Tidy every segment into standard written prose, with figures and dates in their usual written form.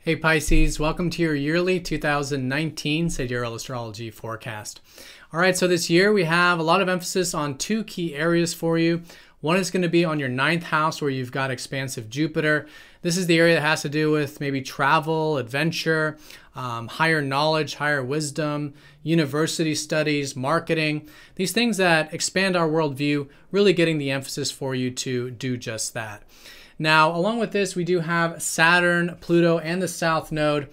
Hey Pisces, welcome to your yearly 2019 Sidereal Astrology forecast. All right, so this year we have a lot of emphasis on two key areas for you. One is going to be on your ninth house where you've got expansive Jupiter. This is the area that has to do with maybe travel, adventure, higher knowledge, higher wisdom, university studies, marketing, these things that expand our worldview, really getting the emphasis for you to do just that. Now, along with this, we do have Saturn, Pluto, and the South Node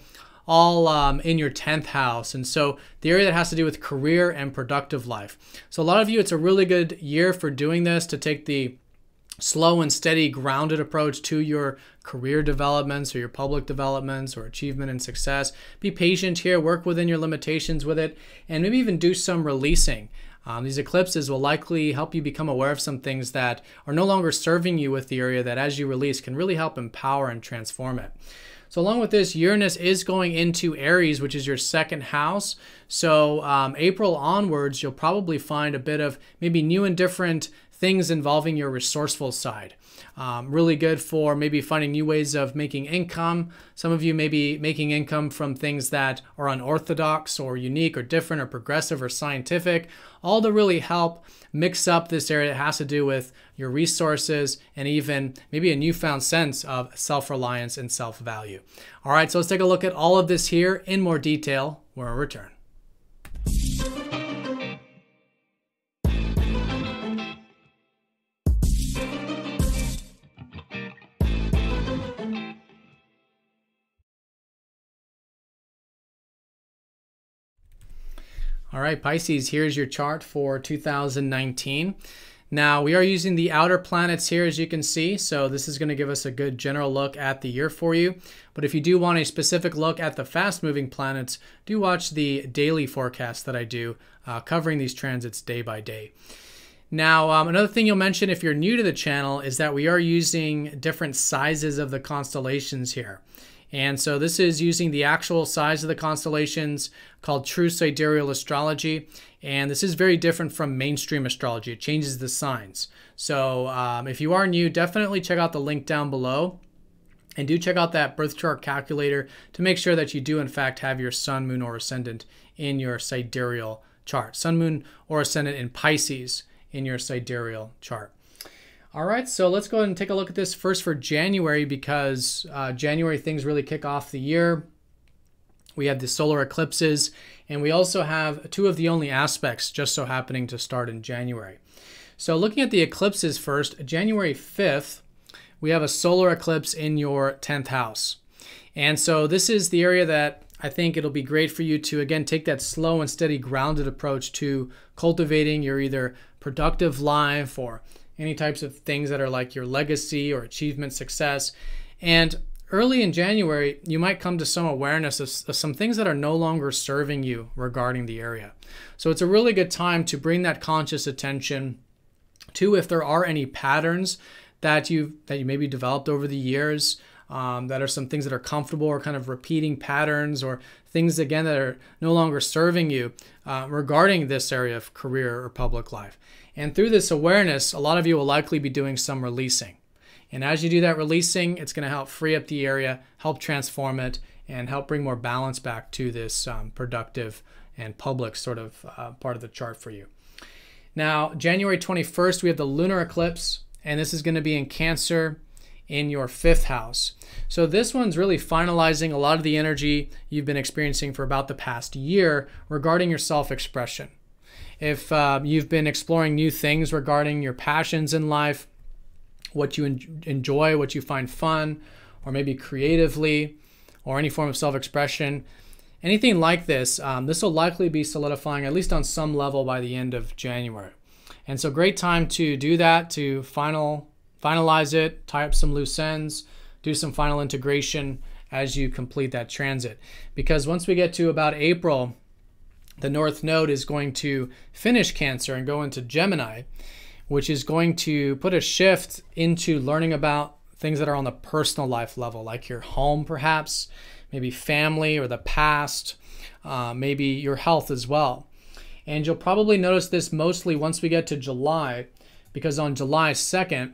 all in your 10th house. And so the area that has to do with career and productive life. So a lot of you, it's a really good year for doing this, to take the slow and steady, grounded approach to your career developments or your public developments or achievement and success. Be patient here, work within your limitations with it, and maybe even do some releasing. These eclipses will likely help you become aware of some things that are no longer serving you with the area that, as you release, can really help empower and transform it. So along with this, Uranus is going into Aries, which is your second house. So April onwards, you'll probably find a bit of maybe new and different things involving your resourceful side. Really good for maybe finding new ways of making income. Some of you may be making income from things that are unorthodox or unique or different or progressive or scientific, all to really help mix up this area that has to do with your resources and even maybe a newfound sense of self-reliance and self-value. All right, so let's take a look at all of this here in more detail when we return. All right, Pisces, here's your chart for 2019. Now, we are using the outer planets here, as you can see. So this is going to give us a good general look at the year for you. But if you do want a specific look at the fast-moving planets, do watch the daily forecast that I do, covering these transits day by day. Now, another thing you'll mention if you're new to the channel is that we are using different sizes of the constellations here. And so this is using the actual size of the constellations, called true sidereal astrology. And this is very different from mainstream astrology. It changes the signs. So if you are new, definitely check out the link down below. And do check out that birth chart calculator to make sure that you do in fact have your sun, moon, or ascendant in your sidereal chart. Sun, moon, or ascendant in Pisces in your sidereal chart. All right, so let's go ahead and take a look at this first for January, because January things really kick off the year. We have the solar eclipses, and we also have two of the only aspects just so happening to start in January. So looking at the eclipses first, January 5th, we have a solar eclipse in your 10th house. And so this is the area that I think it'll be great for you to, again, take that slow and steady, grounded approach to cultivating your either productive life or any types of things that are like your legacy or achievement, success. And early in January, you might come to some awareness of some things that are no longer serving you regarding the area. So it's a really good time to bring that conscious attention to if there are any patterns that you maybe developed over the years, that are some things that are comfortable or kind of repeating patterns, or things, again, that are no longer serving you regarding this area of career or public life. And through this awareness, a lot of you will likely be doing some releasing. And as you do that releasing, it's going to help free up the area, help transform it, and help bring more balance back to this productive and public sort of part of the chart for you. Now, January 21st, we have the lunar eclipse, and this is going to be in Cancer in your 5th house. So this one's really finalizing a lot of the energy you've been experiencing for about the past year regarding your self-expression. If you've been exploring new things regarding your passions in life, what you enjoy, what you find fun, or maybe creatively, or any form of self-expression, anything like this, this will likely be solidifying at least on some level by the end of January. And so great time to do that, to finalize it, tie up some loose ends, do some final integration as you complete that transit. Because once we get to about April, the North Node is going to finish Cancer and go into Gemini, which is going to put a shift into learning about things that are on the personal life level, like your home perhaps, maybe family or the past, maybe your health as well. And you'll probably notice this mostly once we get to July, because on July 2nd,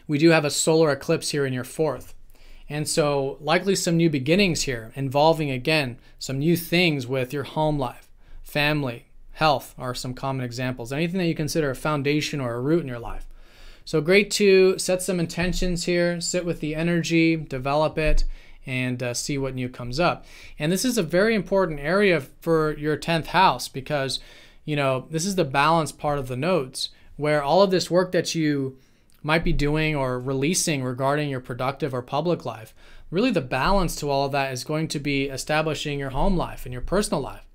we do have a solar eclipse here in your 4th. And so likely some new beginnings here involving, again, some new things with your home life, family, health are some common examples. Anything that you consider a foundation or a root in your life. So great to set some intentions here, sit with the energy, develop it, and see what new comes up. And this is a very important area for your 10th house because, you know, this is the balance part of the nodes where all of this work that you might be doing or releasing regarding your productive or public life, really the balance to all of that is going to be establishing your home life and your personal life,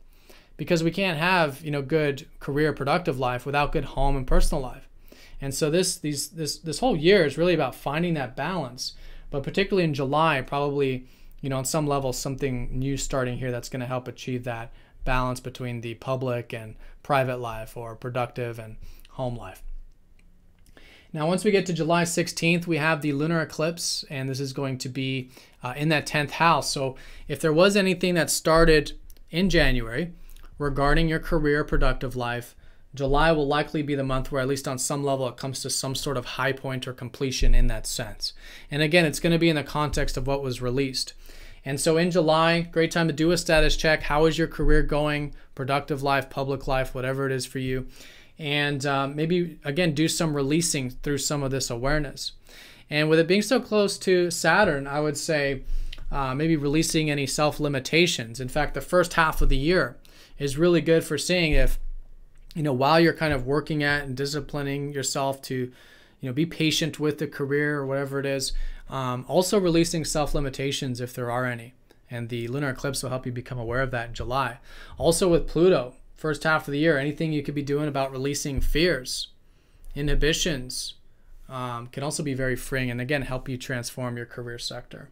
because we can't have, you know, good career productive life without good home and personal life. And so this whole year is really about finding that balance, but particularly in July, probably, you know, on some level, something new starting here that's going to help achieve that balance between the public and private life or productive and home life. Now, once we get to July 16th, we have the lunar eclipse, and this is going to be in that 10th house. So if there was anything that started in January regarding your career productive life, July will likely be the month where, at least on some level, it comes to some sort of high point or completion in that sense. And again, it's going to be in the context of what was released. And so in July, great time to do a status check. How is your career going? Productive life, public life, whatever it is for you. And maybe, again, do some releasing through some of this awareness. And with it being so close to Saturn, I would say maybe releasing any self-limitations. In fact, the first half of the year is really good for seeing if, you know, while you're kind of working at and disciplining yourself to, you know, be patient with the career or whatever it is, also releasing self-limitations if there are any. And the lunar eclipse will help you become aware of that in July. Also with Pluto, first half of the year, anything you could be doing about releasing fears, inhibitions, can also be very freeing and, again, help you transform your career sector.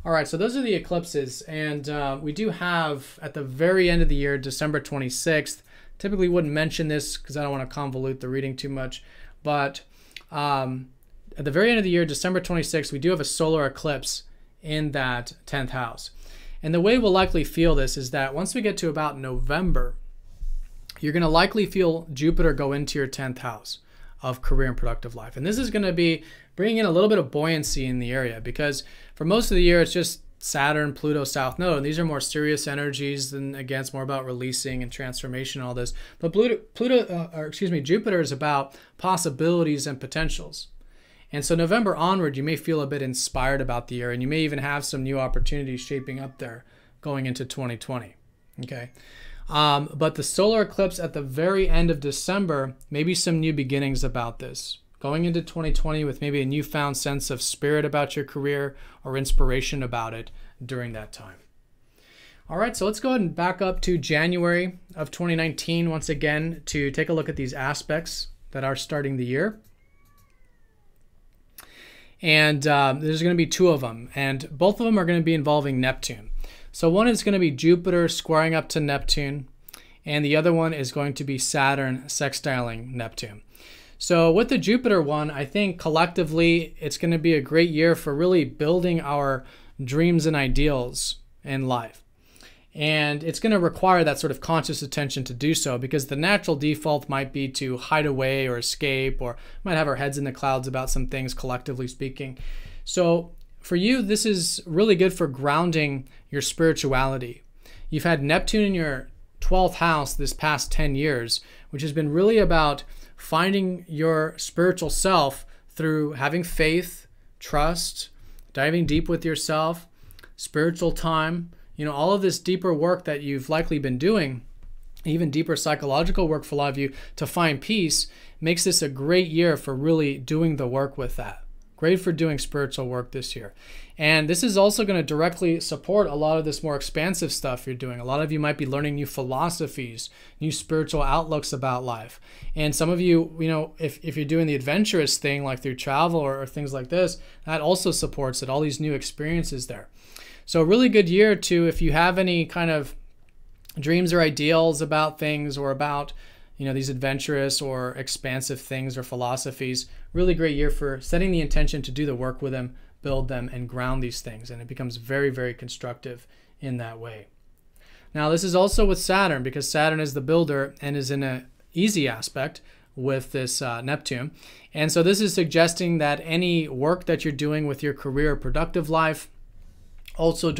All right, so those are the eclipses. And we do have, at the very end of the year, December 26th, typically wouldn't mention this because I don't want to convolute the reading too much, but at the very end of the year, December 26th, we do have a solar eclipse in that 10th house. And the way we'll likely feel this is that once we get to about November, you're going to likely feel Jupiter go into your 10th house of career and productive life. And this is going to be bringing in a little bit of buoyancy in the area, because for most of the year, it's just Saturn, Pluto, South Node, and these are more serious energies, and again, it's more about releasing and transformation and all this. But Jupiter is about possibilities and potentials. And so November onward, you may feel a bit inspired about the year, and you may even have some new opportunities shaping up there going into 2020. Okay. But the solar eclipse at the very end of December, maybe some new beginnings about this. Going into 2020 with maybe a newfound sense of spirit about your career or inspiration about it during that time. All right, so let's go ahead and back up to January of 2019 once again to take a look at these aspects that are starting the year. And there's going to be two of them, and both of them are going to be involving Neptune. So one is going to be Jupiter squaring up to Neptune, and the other one is going to be Saturn sextiling Neptune. So with the Jupiter one, I think collectively it's going to be a great year for really building our dreams and ideals in life. And it's going to require that sort of conscious attention to do so, because the natural default might be to hide away or escape, or might have our heads in the clouds about some things, collectively speaking. So for you, this is really good for grounding your spirituality. You've had Neptune in your 12th house this past 10 years, which has been really about finding your spiritual self through having faith, trust, diving deep with yourself, spiritual time, you know, all of this deeper work that you've likely been doing, even deeper psychological work for a lot of you to find peace, makes this a great year for really doing the work with that. Great for doing spiritual work this year. And this is also going to directly support a lot of this more expansive stuff you're doing. A lot of you might be learning new philosophies, new spiritual outlooks about life. And some of you, you know, if you're doing the adventurous thing, like through travel or things like this, that also supports it, all these new experiences there. So a really good year to, if you have any kind of dreams or ideals about things, or about, you know, these adventurous or expansive things or philosophies, really great year for setting the intention to do the work with them, build them, and ground these things. And it becomes very, very constructive in that way. Now, this is also with Saturn, because Saturn is the builder and is in an easy aspect with this Neptune. And so this is suggesting that any work that you're doing with your career or productive life also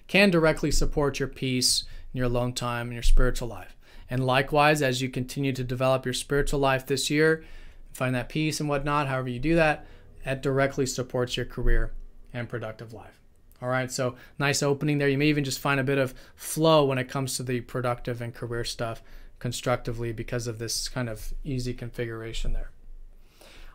can directly support your peace, your alone time, and your spiritual life. And likewise, as you continue to develop your spiritual life this year, find that peace and whatnot, however you do that, that directly supports your career and productive life. All right, so nice opening there. You may even just find a bit of flow when it comes to the productive and career stuff constructively because of this kind of easy configuration there.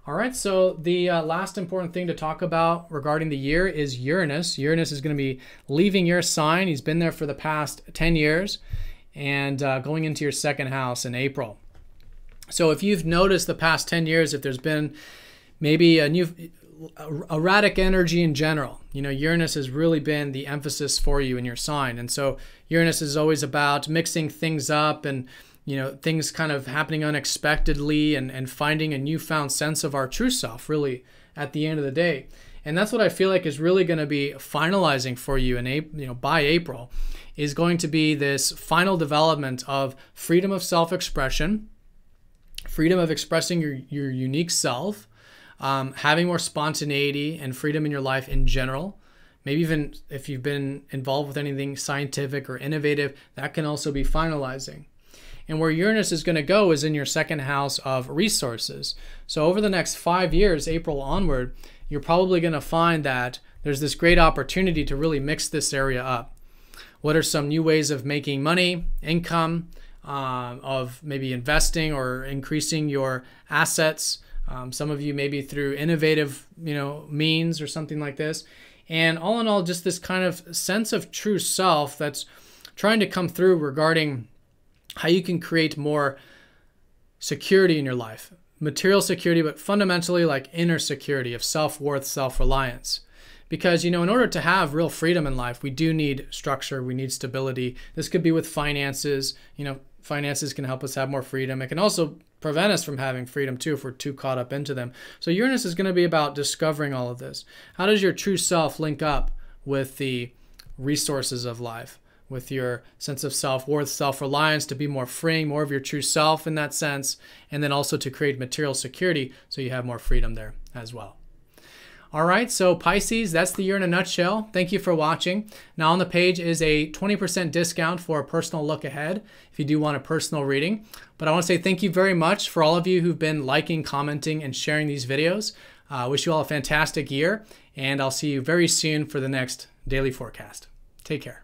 All right, so the last important thing to talk about regarding the year is Uranus. Uranus is going to be leaving your sign. He's been there for the past 10 years and going into your second house in April. So if you've noticed the past 10 years, if there's been maybe a new erratic energy in general, Uranus has really been the emphasis for you in your sign. And so Uranus is always about mixing things up and things kind of happening unexpectedly and finding a newfound sense of our true self, really, at the end of the day. And that's what I feel like is really going to be finalizing for you in by April, is going to be this final development of freedom of self-expression, freedom of expressing your unique self, having more spontaneity and freedom in your life in general. Maybe even if you've been involved with anything scientific or innovative, that can also be finalizing. And where Uranus is going to go is in your second house of resources. So over the next 5 years, April onward, you're probably going to find that there's this great opportunity to really mix this area up. What are some new ways of making money, income, of maybe investing or increasing your assets? Some of you maybe through innovative, means or something like this. And all in all, just this kind of sense of true self that's trying to come through regarding how you can create more security in your life. Material security, but fundamentally like inner security of self-worth, self-reliance. Because, in order to have real freedom in life, we do need structure, we need stability. This could be with finances. Finances can help us have more freedom. It can also prevent us from having freedom too if we're too caught up into them. So Uranus is going to be about discovering all of this. How does your true self link up with the resources of life, with your sense of self-worth, self-reliance, to be more freeing, more of your true self in that sense, and then also to create material security so you have more freedom there as well. All right, so Pisces, that's the year in a nutshell. Thank you for watching. Now on the page is a 20% discount for a personal look ahead if you do want a personal reading. But I want to say thank you very much for all of you who've been liking, commenting, and sharing these videos. I wish you all a fantastic year, and I'll see you very soon for the next daily forecast. Take care.